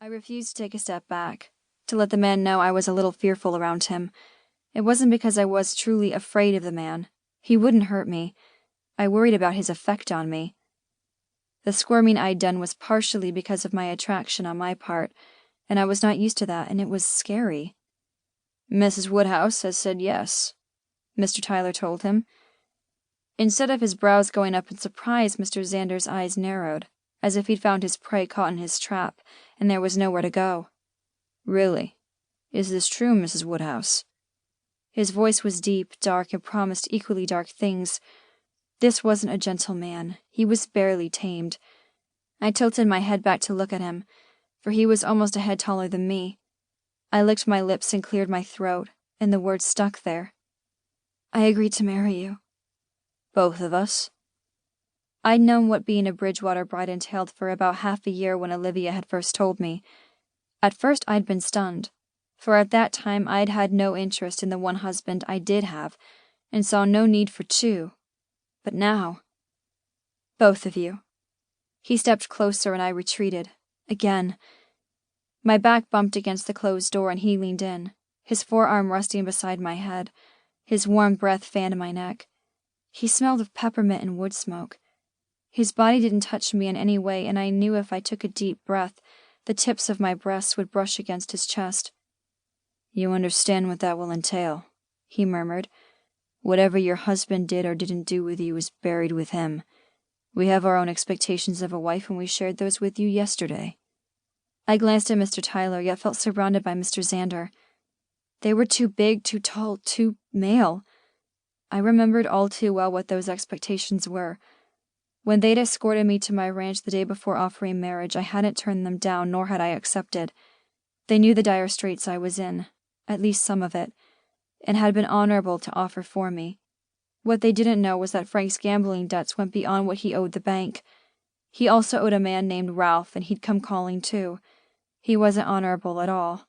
I refused to take a step back, to let the man know I was a little fearful around him. It wasn't because I was truly afraid of the man. He wouldn't hurt me. I worried about his effect on me. The squirming I'd done was partially because of my attraction on my part, and I was not used to that, and it was scary. "Mrs. Woodhouse has said yes," Mr. Tyler told him. Instead of his brows going up in surprise, Mr. Xander's eyes narrowed, as if he'd found his prey caught in his trap, and there was nowhere to go. "Really? Is this true, Mrs. Woodhouse?" His voice was deep, dark, and promised equally dark things. This wasn't a gentle man. He was barely tamed. I tilted my head back to look at him, for he was almost a head taller than me. I licked my lips and cleared my throat, and the words stuck there. "I agreed to marry you." "Both of us?" I'd known what being a Bridgewater bride entailed for about half a year when Olivia had first told me. At first I'd been stunned, for at that time I'd had no interest in the one husband I did have, and saw no need for two. But now... "Both of you." He stepped closer and I retreated. Again. My back bumped against the closed door and he leaned in, his forearm resting beside my head. His warm breath fanned my neck. He smelled of peppermint and wood smoke. His body didn't touch me in any way, and I knew if I took a deep breath, the tips of my breasts would brush against his chest. "You understand what that will entail," he murmured. "Whatever your husband did or didn't do with you is buried with him. We have our own expectations of a wife, and we shared those with you yesterday." I glanced at Mr. Tyler, yet felt surrounded by Mr. Xander. They were too big, too tall, too male. I remembered all too well what those expectations were. When they'd escorted me to my ranch the day before offering marriage, I hadn't turned them down, nor had I accepted. They knew the dire straits I was in, at least some of it, and had been honorable to offer for me. What they didn't know was that Frank's gambling debts went beyond what he owed the bank. He also owed a man named Ralph, and he'd come calling too. He wasn't honorable at all.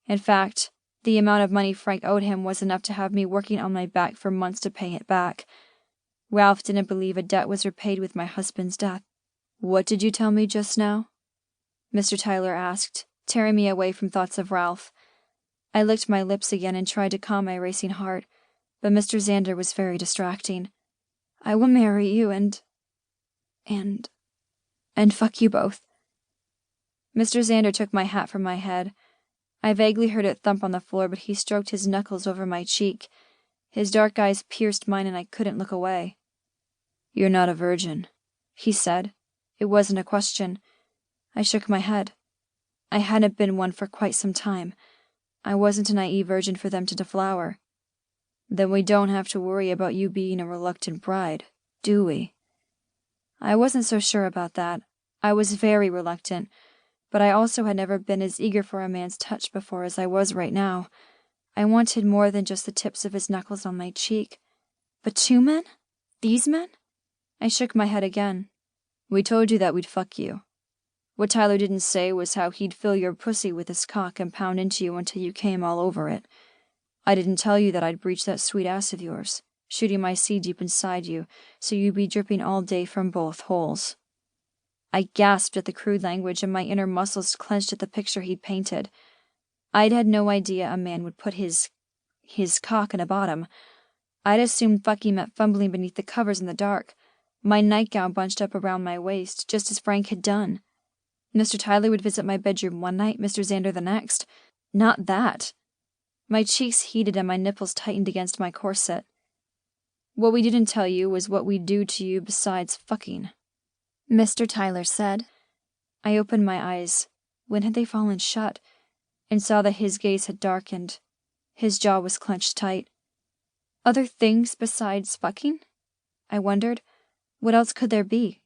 In fact, the amount of money Frank owed him was enough to have me working on my back for months to pay it back. Ralph didn't believe a debt was repaid with my husband's death. "What did you tell me just now?" Mr. Tyler asked, tearing me away from thoughts of Ralph. I licked my lips again and tried to calm my racing heart, but Mr. Xander was very distracting. "I will marry you and fuck you both." Mr. Xander took my hat from my head. I vaguely heard it thump on the floor, but he stroked his knuckles over my cheek. His dark eyes pierced mine and I couldn't look away. "You're not a virgin," he said. It wasn't a question. I shook my head. I hadn't been one for quite some time. I wasn't a naive virgin for them to deflower. "Then we don't have to worry about you being a reluctant bride, do we?" I wasn't so sure about that. I was very reluctant, but I also had never been as eager for a man's touch before as I was right now. I wanted more than just the tips of his knuckles on my cheek. But two men? These men? I shook my head again. "We told you that we'd fuck you. What Tyler didn't say was how he'd fill your pussy with his cock and pound into you until you came all over it. I didn't tell you that I'd breach that sweet ass of yours, shooting my seed deep inside you, so you'd be dripping all day from both holes." I gasped at the crude language, and my inner muscles clenched at the picture he'd painted. I'd had no idea a man would put his cock in a bottom. I'd assumed fucking meant fumbling beneath the covers in the dark, my nightgown bunched up around my waist, just as Frank had done. Mr. Tyler would visit my bedroom one night, Mr. Xander the next. Not that. My cheeks heated and my nipples tightened against my corset. "What we didn't tell you was what we'd do to you besides fucking," Mr. Tyler said. I opened my eyes. When had they fallen shut? And saw that his gaze had darkened. His jaw was clenched tight. Other things besides fucking? I wondered. What else could there be?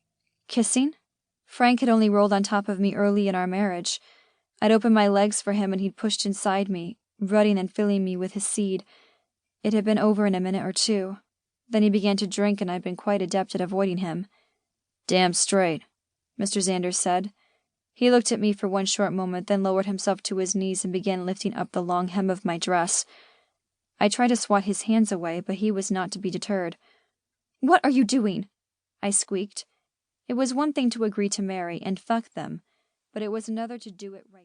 Kissing? Frank had only rolled on top of me early in our marriage. I'd opened my legs for him and he'd pushed inside me, rutting and filling me with his seed. It had been over in a minute or two. Then he began to drink and I'd been quite adept at avoiding him. "Damn straight," Mr. Xander said. He looked at me for one short moment, then lowered himself to his knees and began lifting up the long hem of my dress. I tried to swat his hands away, but he was not to be deterred. "What are you doing?" I squeaked. It was one thing to agree to marry and fuck them, but it was another to do it right.